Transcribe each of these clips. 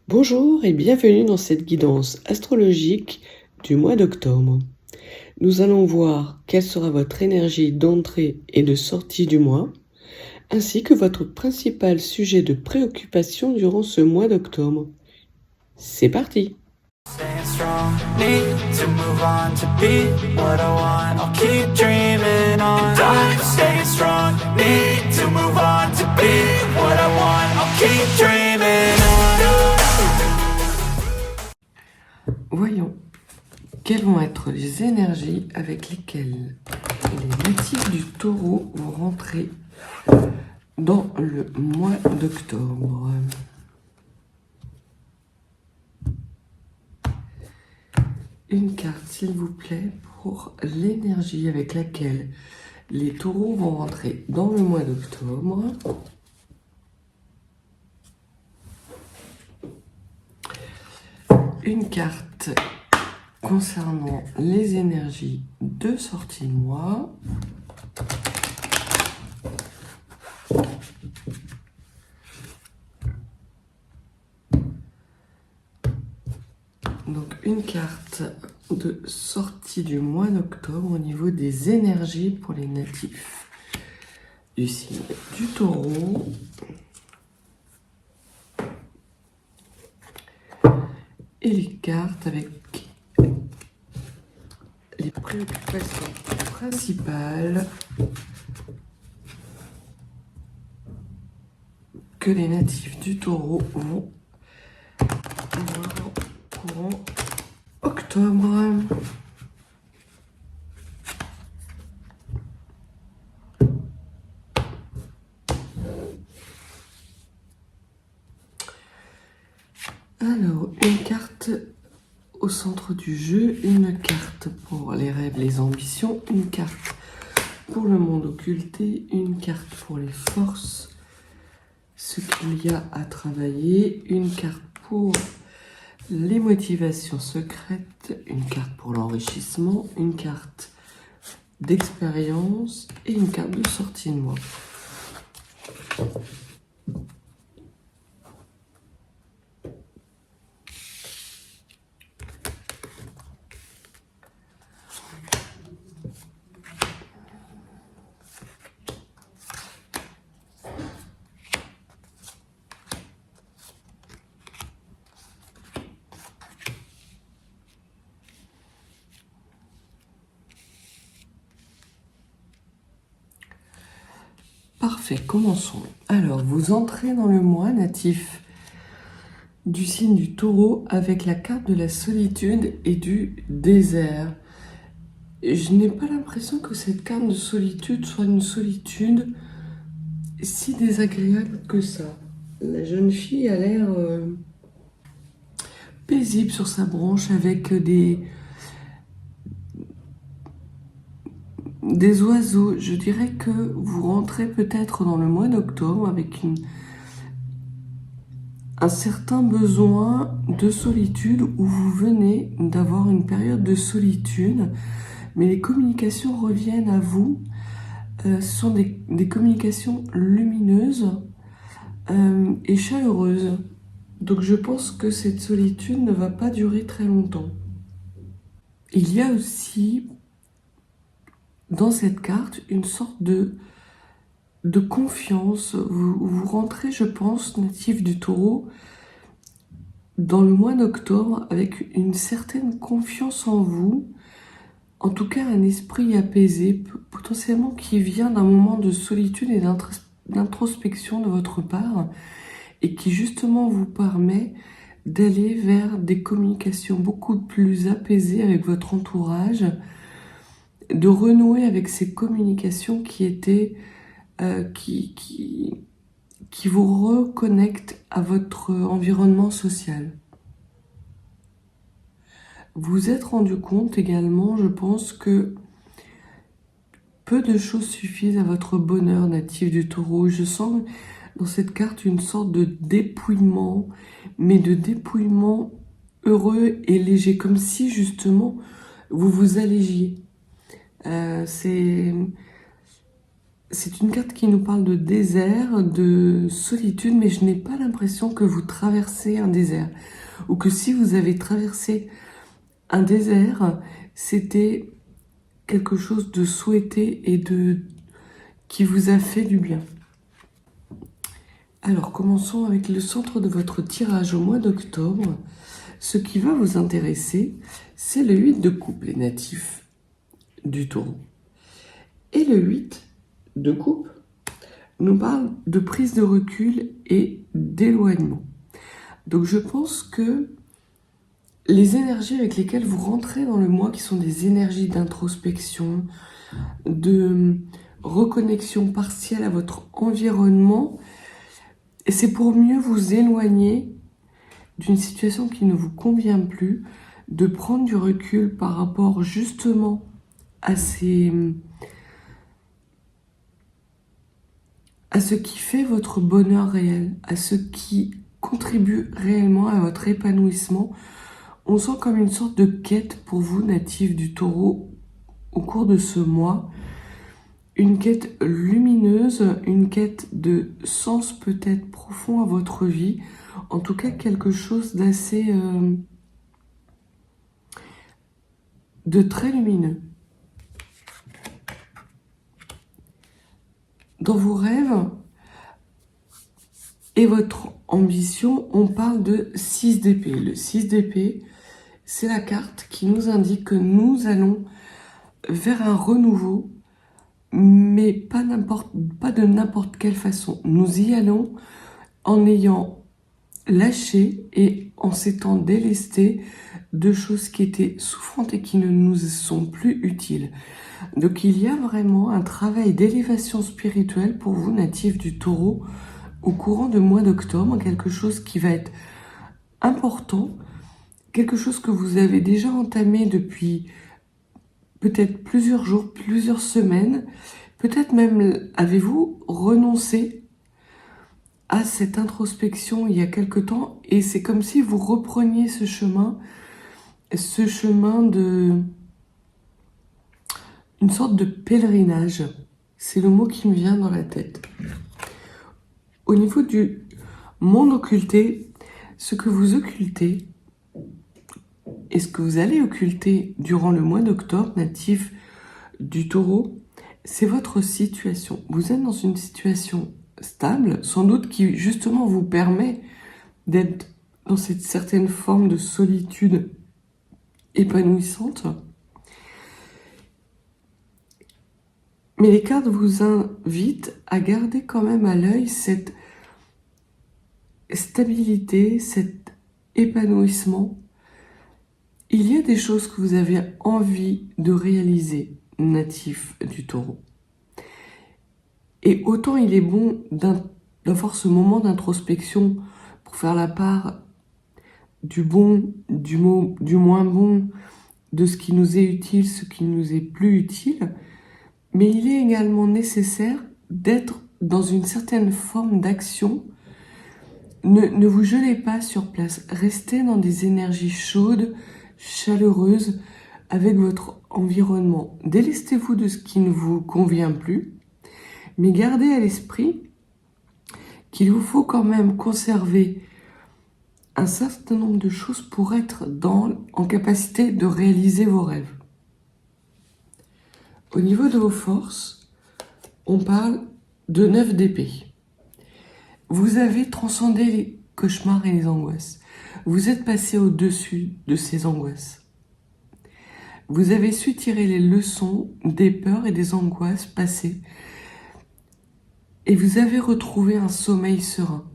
Bonjour et bienvenue dans cette guidance astrologique du mois d'octobre. Nous allons voir quelle sera votre énergie d'entrée et de sortie du mois, ainsi que votre principal sujet de préoccupation durant ce mois d'octobre. C'est parti! Staying strong, need to move on to be what I want. I'll keep dreaming on. And I'm staying strong, need to move on to be what I want. I'll keep dreaming on. Voyons, quelles vont être les énergies avec lesquelles les natifs du Taureau vont rentrer dans le mois d'octobre. Une carte, s'il vous plaît, pour l'énergie avec laquelle les taureaux vont rentrer dans le mois d'octobre. Une carte concernant les énergies de sortie de mois. Donc une carte de sortie du mois d'octobre au niveau des énergies pour les natifs du signe du Taureau. Et les cartes avec les préoccupations principales que les natifs du Taureau vont avoir courant octobre. Alors, une carte au centre du jeu, une carte pour les rêves, les ambitions, une carte pour le monde occulté, une carte pour les forces, ce qu'il y a à travailler, une carte pour les motivations secrètes, une carte pour l'enrichissement, une carte d'expérience et une carte de sortie de mois. Parfait, commençons. Alors, vous entrez dans le mois natif du signe du Taureau avec la carte de la solitude et du désert. Je n'ai pas l'impression que cette carte de solitude soit une solitude si désagréable que ça. La jeune fille a l'air paisible sur sa branche avec des oiseaux. Je dirais que vous rentrez peut-être dans le mois d'octobre avec un certain besoin de solitude où vous venez d'avoir une période de solitude, mais les communications reviennent à vous. Ce sont des communications lumineuses et chaleureuses. Donc je pense que cette solitude ne va pas durer très longtemps. Il y a aussi dans cette carte une sorte de confiance. Vous rentrez, je pense, natif du Taureau, dans le mois d'octobre avec une certaine confiance en vous, en tout cas un esprit apaisé, potentiellement qui vient d'un moment de solitude et d'introspection de votre part, et qui justement vous permet d'aller vers des communications beaucoup plus apaisées avec votre entourage, de renouer avec ces communications qui étaient qui vous reconnectent à votre environnement social. Vous vous êtes rendu compte également, je pense, que peu de choses suffisent à votre bonheur natif du Taureau. Je sens dans cette carte une sorte de dépouillement, mais de dépouillement heureux et léger, comme si justement vous vous allégiez. C'est une carte qui nous parle de désert, de solitude, mais je n'ai pas l'impression que vous traversez un désert. Ou que si vous avez traversé un désert, c'était quelque chose de souhaité et qui vous a fait du bien. Alors, commençons avec le centre de votre tirage au mois d'octobre. Ce qui va vous intéresser, c'est le 8 de coupe, les natifs du taureau. Et le 8 de coupe nous parle de prise de recul et d'éloignement. Donc je pense que les énergies avec lesquelles vous rentrez dans le mois, qui sont des énergies d'introspection, de reconnexion partielle à votre environnement, et c'est pour mieux vous éloigner d'une situation qui ne vous convient plus, de prendre du recul par rapport justement à ce qui fait votre bonheur réel, à ce qui contribue réellement à votre épanouissement. On sent comme une sorte de quête pour vous, natifs du taureau, au cours de ce mois. Une quête lumineuse, une quête de sens peut-être profond à votre vie. En tout cas, quelque chose d'assez... de très lumineux. Dans vos rêves et votre ambition, on parle de 6 d'épée. Le 6 d'épée, c'est la carte qui nous indique que nous allons vers un renouveau, mais pas de n'importe quelle façon. Nous y allons en ayant lâché et en s'étant délestés de choses qui étaient souffrantes et qui ne nous sont plus utiles. Donc il y a vraiment un travail d'élévation spirituelle pour vous, natifs du taureau, au courant du mois d'octobre, quelque chose qui va être important, quelque chose que vous avez déjà entamé depuis peut-être plusieurs jours, plusieurs semaines, peut-être même avez-vous renoncé à cette introspection il y a quelque temps, et c'est comme si vous repreniez ce chemin de... une sorte de pèlerinage. C'est le mot qui me vient dans la tête. Au niveau du monde occulté, ce que vous occultez, et ce que vous allez occulter durant le mois d'octobre, natif du taureau, c'est votre situation. Vous êtes dans une situation stable, sans doute qui justement vous permet d'être dans cette certaine forme de solitude épanouissante. Mais les cartes vous invitent à garder quand même à l'œil cette stabilité, cet épanouissement. Il y a des choses que vous avez envie de réaliser, natif du taureau. Et autant il est bon d'avoir ce moment d'introspection pour faire la part du bon, du moins bon, de ce qui nous est utile, ce qui nous est plus utile, mais il est également nécessaire d'être dans une certaine forme d'action. Ne vous gelez pas sur place, restez dans des énergies chaudes, chaleureuses avec votre environnement. Délestez-vous de ce qui ne vous convient plus, mais gardez à l'esprit qu'il vous faut quand même conserver un certain nombre de choses pour être en capacité de réaliser vos rêves. Au niveau de vos forces, on parle de 9 d'épée. Vous avez transcendé les cauchemars et les angoisses. Vous êtes passé au-dessus de ces angoisses. Vous avez su tirer les leçons des peurs et des angoisses passées. Et vous avez retrouvé un sommeil serein.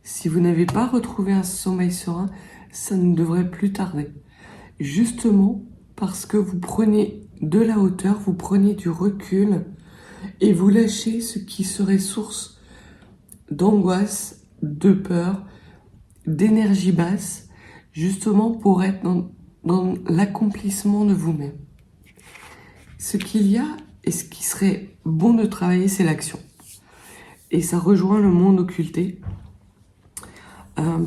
Si vous n'avez pas retrouvé un sommeil serein, ça ne devrait plus tarder. Justement parce que vous prenez de la hauteur, vous prenez du recul et vous lâchez ce qui serait source d'angoisse, de peur, d'énergie basse, justement pour être dans l'accomplissement de vous-même. Ce qu'il y a et ce qui serait bon de travailler, c'est l'action. Et ça rejoint le monde occulté,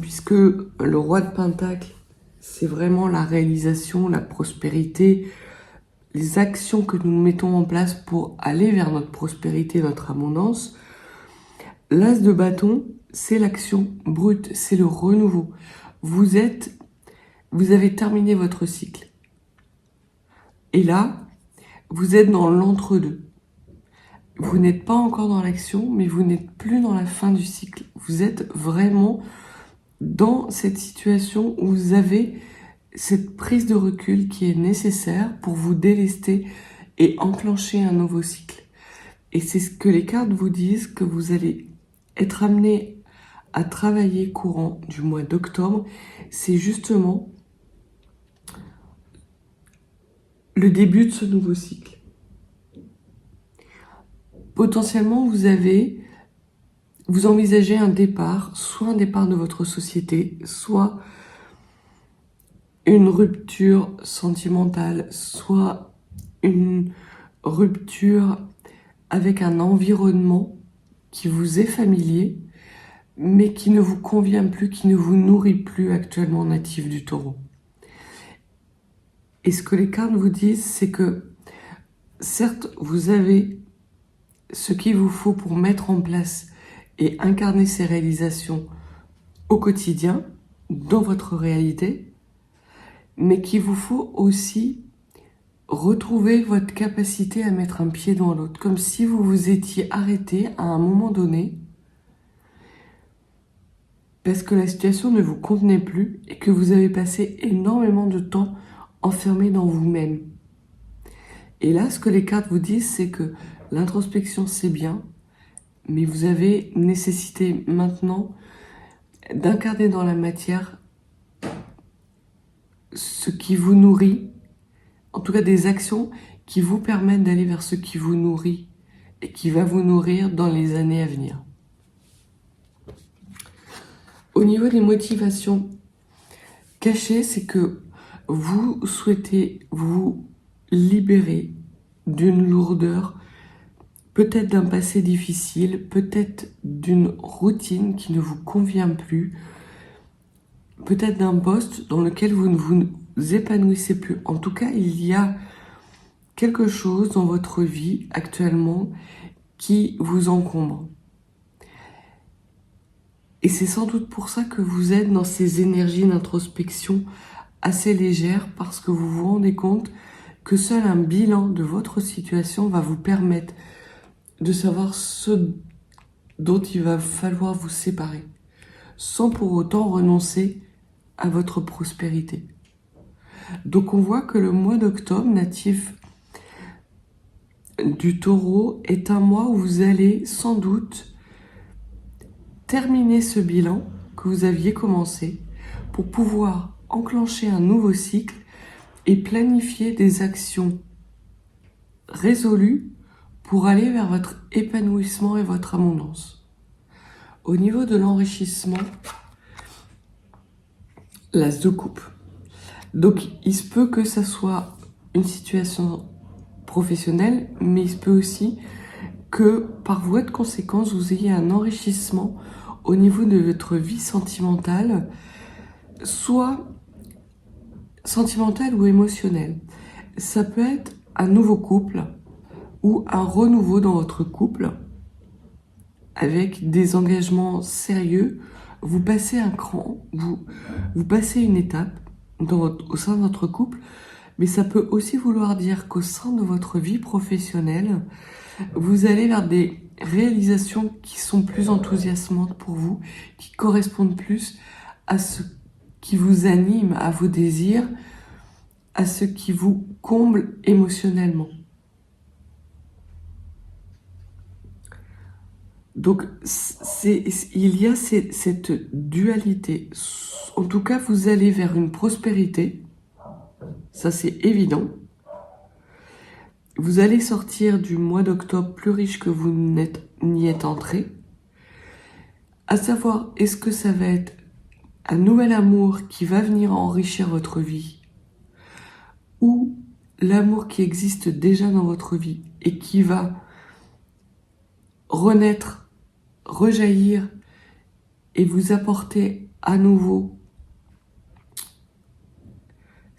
puisque le roi de Pentacle, c'est vraiment la réalisation, la prospérité, les actions que nous mettons en place pour aller vers notre prospérité, notre abondance. L'as de bâton, c'est l'action brute, c'est le renouveau. Vous avez terminé votre cycle. Et là, vous êtes dans l'entre-deux. Vous n'êtes pas encore dans l'action, mais vous n'êtes plus dans la fin du cycle. Vous êtes vraiment dans cette situation où vous avez cette prise de recul qui est nécessaire pour vous délester et enclencher un nouveau cycle. Et c'est ce que les cartes vous disent, que vous allez être amené à travailler courant du mois d'octobre. C'est justement le début de ce nouveau cycle. Potentiellement, vous envisagez un départ, soit un départ de votre société, soit une rupture sentimentale, soit une rupture avec un environnement qui vous est familier, mais qui ne vous convient plus, qui ne vous nourrit plus actuellement, natif du Taureau. Et ce que les cartes vous disent, c'est que certes, vous avez ce qu'il vous faut pour mettre en place et incarner ces réalisations au quotidien, dans votre réalité, mais qu'il vous faut aussi retrouver votre capacité à mettre un pied dans l'autre, comme si vous vous étiez arrêté à un moment donné, parce que la situation ne vous convenait plus et que vous avez passé énormément de temps enfermé dans vous-même. Et là, ce que les cartes vous disent, c'est que l'introspection, c'est bien, mais vous avez nécessité maintenant d'incarner dans la matière ce qui vous nourrit, en tout cas des actions qui vous permettent d'aller vers ce qui vous nourrit et qui va vous nourrir dans les années à venir. Au niveau des motivations cachées, c'est que vous souhaitez vous libérer d'une lourdeur, peut-être d'un passé difficile, peut-être d'une routine qui ne vous convient plus, peut-être d'un poste dans lequel vous ne vous épanouissez plus. En tout cas, il y a quelque chose dans votre vie actuellement qui vous encombre. Et c'est sans doute pour ça que vous êtes dans ces énergies d'introspection assez légères, parce que vous vous rendez compte que seul un bilan de votre situation va vous permettre de savoir ce dont il va falloir vous séparer, sans pour autant renoncer à votre prospérité. Donc on voit que le mois d'octobre, natif du Taureau, est un mois où vous allez sans doute terminer ce bilan que vous aviez commencé pour pouvoir enclencher un nouveau cycle et planifier des actions résolues pour aller vers votre épanouissement et votre abondance. Au niveau de l'enrichissement, l'as de coupe. Donc il se peut que ça soit une situation professionnelle, mais il se peut aussi que par voie de conséquence, vous ayez un enrichissement au niveau de votre vie sentimentale, soit sentimentale ou émotionnelle. Ça peut être un nouveau couple ou un renouveau dans votre couple avec des engagements sérieux. Vous passez un cran, vous passez une étape au sein de votre couple, mais ça peut aussi vouloir dire qu'au sein de votre vie professionnelle, vous allez vers des réalisations qui sont plus enthousiasmantes pour vous, qui correspondent plus à ce qui vous anime, à vos désirs, à ce qui vous comble émotionnellement. Donc, il y a cette dualité. En tout cas, vous allez vers une prospérité, ça c'est évident. Vous allez sortir du mois d'octobre plus riche que vous n'y êtes entré. À savoir, est-ce que ça va être un nouvel amour qui va venir enrichir votre vie, ou l'amour qui existe déjà dans votre vie et qui va renaître, rejaillir et vous apporter à nouveau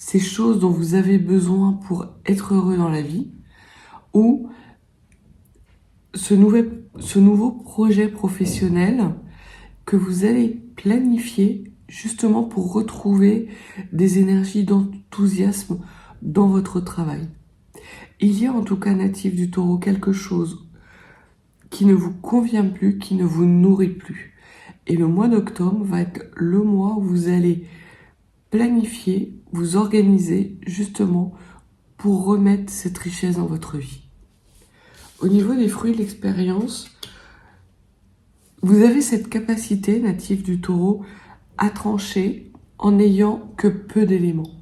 ces choses dont vous avez besoin pour être heureux dans la vie, ou ce nouveau projet professionnel que vous allez planifier justement pour retrouver des énergies d'enthousiasme dans votre travail. Il y a en tout cas, natif du Taureau, quelque chose qui ne vous convient plus, qui ne vous nourrit plus. Et le mois d'octobre va être le mois où vous allez planifier, vous organiser justement pour remettre cette richesse dans votre vie. Au niveau des fruits de l'expérience, vous avez cette capacité, natif du Taureau, à trancher en n'ayant que peu d'éléments.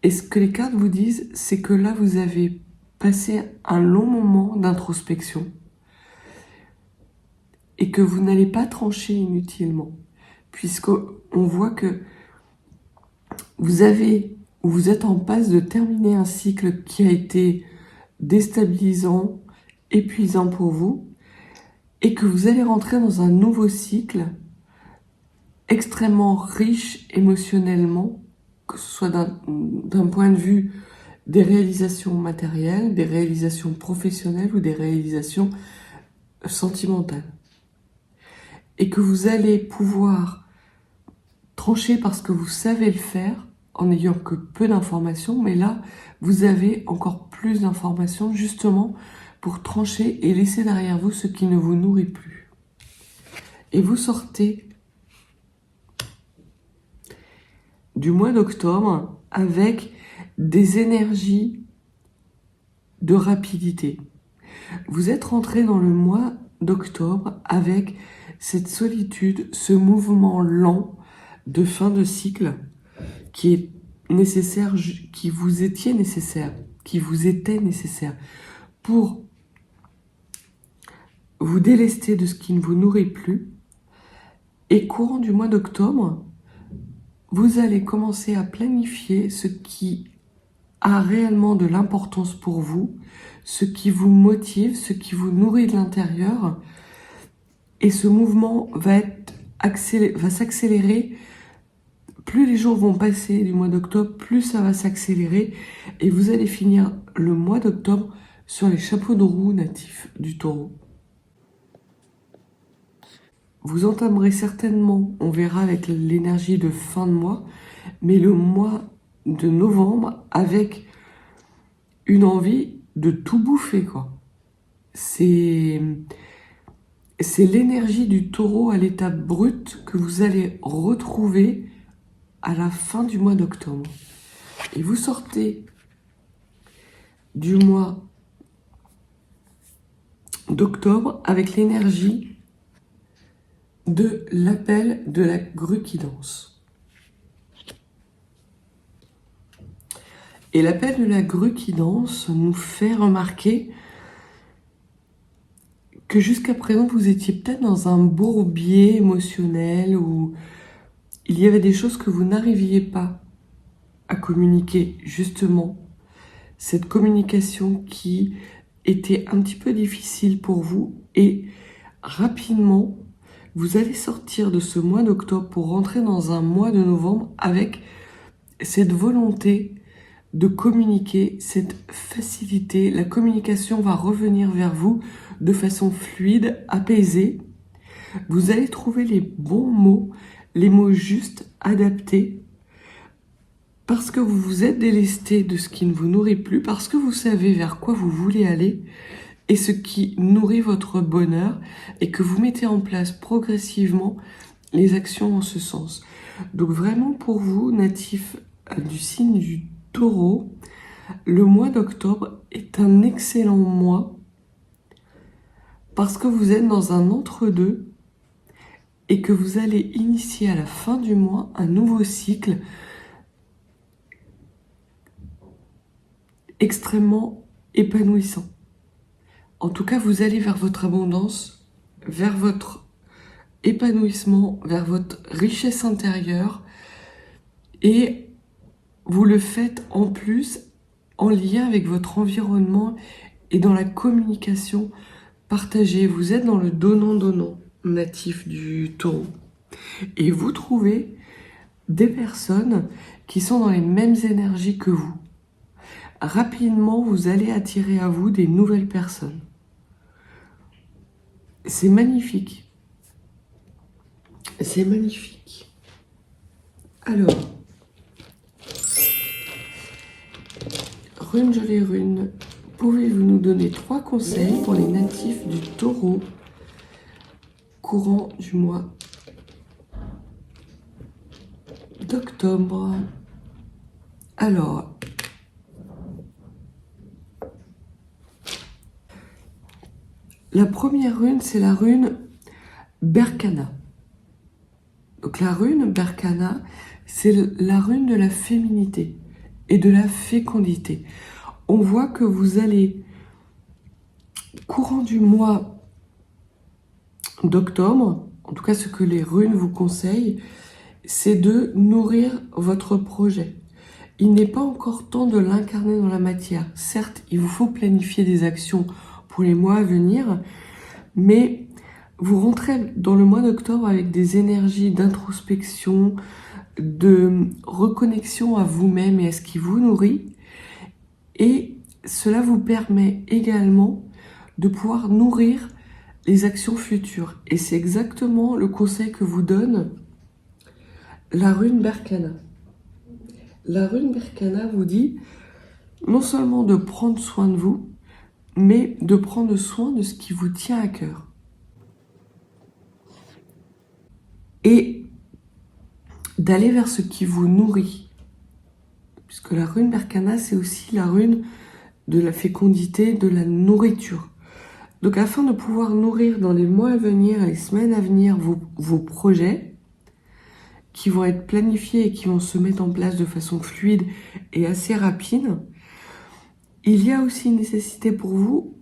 Et ce que les cartes vous disent, c'est que là, vous avez passé un long moment d'introspection et que vous n'allez pas trancher inutilement, puisqu'on voit que vous êtes en passe de terminer un cycle qui a été déstabilisant, épuisant pour vous, et que vous allez rentrer dans un nouveau cycle extrêmement riche émotionnellement, que ce soit d'un point de vue des réalisations matérielles, des réalisations professionnelles ou des réalisations sentimentales. Et que vous allez pouvoir trancher parce que vous savez le faire en n'ayant que peu d'informations, mais là, vous avez encore plus d'informations justement pour trancher et laisser derrière vous ce qui ne vous nourrit plus. Et vous sortez du mois d'octobre avec des énergies de rapidité. Vous êtes rentré dans le mois d'octobre avec cette solitude, ce mouvement lent de fin de cycle qui est nécessaire, qui vous était nécessaire pour vous délester de ce qui ne vous nourrit plus. Et courant du mois d'octobre, vous allez commencer à planifier ce qui a réellement de l'importance pour vous, ce qui vous motive, ce qui vous nourrit de l'intérieur. Et ce mouvement va s'accélérer. Plus les jours vont passer du mois d'octobre, plus ça va s'accélérer. Et vous allez finir le mois d'octobre sur les chapeaux de roue natifs du Taureau. Vous entamerez certainement, on verra avec l'énergie de fin de mois, mais le mois de novembre avec une envie de tout bouffer, quoi. C'est l'énergie du Taureau à l'état brut que vous allez retrouver à la fin du mois d'octobre. Et vous sortez du mois d'octobre avec l'énergie de l'appel de la grue qui danse. Et l'appel de la grue qui danse nous fait remarquer que jusqu'à présent, vous étiez peut-être dans un bourbier émotionnel où il y avait des choses que vous n'arriviez pas à communiquer, justement. Cette communication qui était un petit peu difficile pour vous, et rapidement, vous allez sortir de ce mois d'octobre pour rentrer dans un mois de novembre avec cette volonté de communiquer, cette facilité. La communication va revenir vers vous de façon fluide, apaisée. Vous allez trouver les bons mots, les mots justes, adaptés, parce que vous vous êtes délesté de ce qui ne vous nourrit plus, parce que vous savez vers quoi vous voulez aller et ce qui nourrit votre bonheur, et que vous mettez en place progressivement les actions en ce sens. Donc vraiment pour vous, natifs du signe du Taureau, le mois d'octobre est un excellent mois parce que vous êtes dans un entre-deux et que vous allez initier à la fin du mois un nouveau cycle extrêmement épanouissant. En tout cas, vous allez vers votre abondance, vers votre épanouissement, vers votre richesse intérieure, et vous le faites en plus en lien avec votre environnement et dans la communication partagée. Vous êtes dans le donnant-donnant natif du Taureau. Et vous trouvez des personnes qui sont dans les mêmes énergies que vous. Rapidement, vous allez attirer à vous des nouvelles personnes. C'est magnifique. C'est magnifique. Alors, Rune Jolie Rune, pouvez-vous nous donner 3 conseils pour les natifs du Taureau courant du mois d'octobre? Alors, la première rune, c'est la rune Berkana. Donc la rune Berkana, c'est la rune de la féminité et de la fécondité. On voit que vous allez, courant du mois d'octobre, en tout cas ce que les runes vous conseillent, c'est de nourrir votre projet. Il n'est pas encore temps de l'incarner dans la matière. Certes, il vous faut planifier des actions pour les mois à venir, mais vous rentrez dans le mois d'octobre avec des énergies d'introspection, de reconnexion à vous-même et à ce qui vous nourrit, et cela vous permet également de pouvoir nourrir les actions futures. Et c'est exactement le conseil que vous donne la rune Berkana. La rune Berkana vous dit non seulement de prendre soin de vous, mais de prendre soin de ce qui vous tient à cœur. Et d'aller vers ce qui vous nourrit. Puisque la rune Berkana, c'est aussi la rune de la fécondité, de la nourriture. Donc afin de pouvoir nourrir dans les mois à venir, les semaines à venir, vos projets, qui vont être planifiés et qui vont se mettre en place de façon fluide et assez rapide, il y a aussi une nécessité pour vous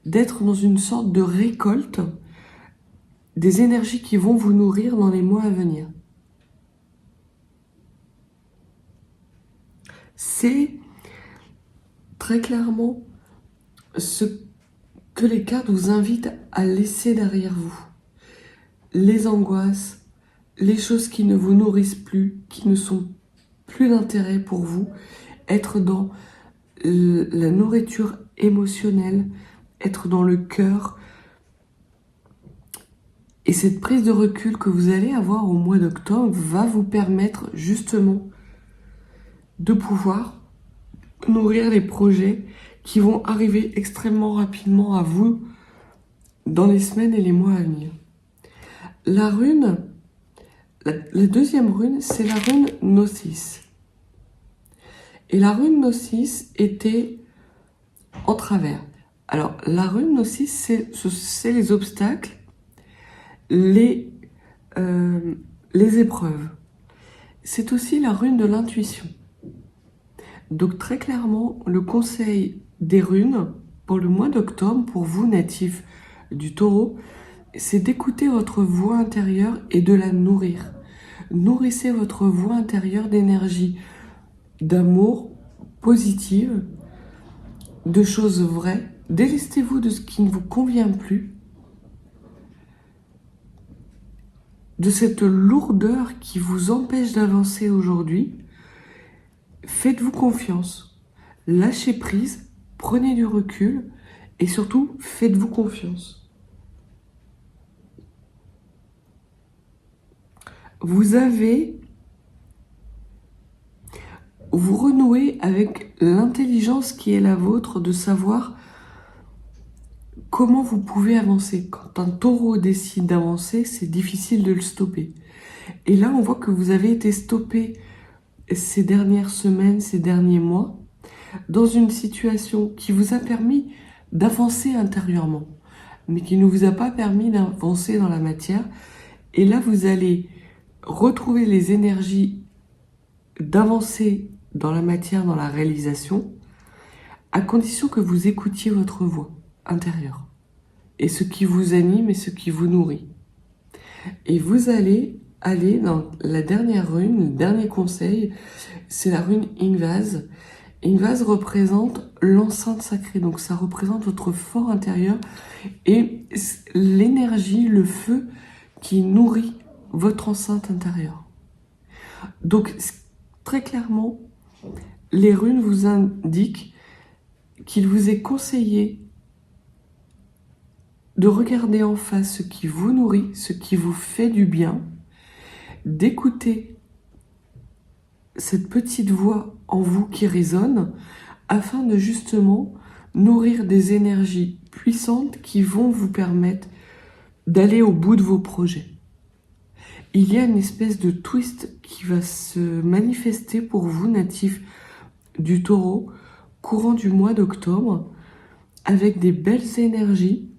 d'être dans une sorte de récolte des énergies qui vont vous nourrir dans les mois à venir. C'est très clairement ce que les cartes vous invitent à laisser derrière vous. Les angoisses, les choses qui ne vous nourrissent plus, qui ne sont plus d'intérêt pour vous, être dans la nourriture émotionnelle, être dans le cœur. Et cette prise de recul que vous allez avoir au mois d'octobre va vous permettre justement de pouvoir nourrir les projets qui vont arriver extrêmement rapidement à vous dans les semaines et les mois à venir. La rune, la deuxième rune, c'est la rune Gnosis. Et la rune Gnosis était en travers. Alors, la rune Gnosis, c'est les obstacles, les épreuves. C'est aussi la rune de l'intuition. Donc très clairement, le conseil des runes pour le mois d'octobre, pour vous natifs du Taureau, c'est d'écouter votre voix intérieure et de la nourrir. Nourrissez votre voix intérieure d'énergie, d'amour, positive, de choses vraies. Délestez-vous de ce qui ne vous convient plus, de cette lourdeur qui vous empêche d'avancer aujourd'hui. Faites-vous confiance, lâchez prise, prenez du recul et surtout faites-vous confiance. Vous renouez avec l'intelligence qui est la vôtre de savoir comment vous pouvez avancer. Quand un taureau décide d'avancer, c'est difficile de le stopper. Et là, on voit que vous avez été stoppé ces dernières semaines, ces derniers mois, dans une situation qui vous a permis d'avancer intérieurement, mais qui ne vous a pas permis d'avancer dans la matière. Et là, vous allez retrouver les énergies d'avancer dans la matière, dans la réalisation, à condition que vous écoutiez votre voix intérieure, et ce qui vous anime et ce qui vous nourrit. Et vous allez aller dans la dernière rune, le dernier conseil, c'est la rune Ingvaz. Ingvaz représente l'enceinte sacrée, donc ça représente votre fort intérieur et l'énergie, le feu qui nourrit votre enceinte intérieure. Donc, très clairement, les runes vous indiquent qu'il vous est conseillé de regarder en face ce qui vous nourrit, ce qui vous fait du bien, d'écouter cette petite voix en vous qui résonne, afin de justement nourrir des énergies puissantes qui vont vous permettre d'aller au bout de vos projets. Il y a une espèce de twist qui va se manifester pour vous, natifs du Taureau, courant du mois d'octobre, avec des belles énergies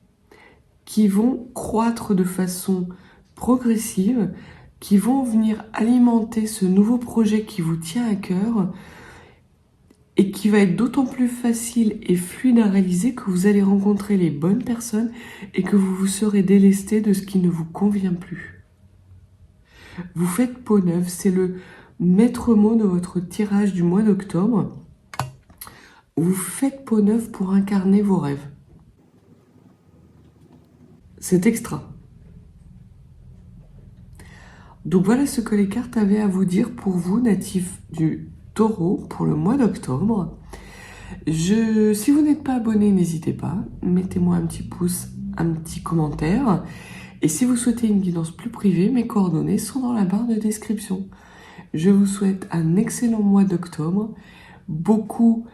qui vont croître de façon progressive, qui vont venir alimenter ce nouveau projet qui vous tient à cœur et qui va être d'autant plus facile et fluide à réaliser que vous allez rencontrer les bonnes personnes et que vous vous serez délesté de ce qui ne vous convient plus. Vous faites peau neuve, c'est le maître mot de votre tirage du mois d'octobre. Vous faites peau neuve pour incarner vos rêves. C'est extra. Donc voilà ce que les cartes avaient à vous dire pour vous, natifs du Taureau, pour le mois d'octobre. Si vous n'êtes pas abonné, n'hésitez pas, mettez-moi un petit pouce, un petit commentaire. Et si vous souhaitez une guidance plus privée, mes coordonnées sont dans la barre de description. Je vous souhaite un excellent mois d'octobre, beaucoup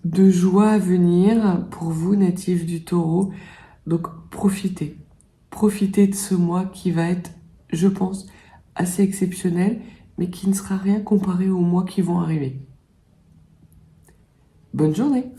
de joie à venir pour vous, natifs du Taureau. Donc profitez de ce mois qui va être, je pense, assez exceptionnel, mais qui ne sera rien comparé aux mois qui vont arriver. Bonne journée!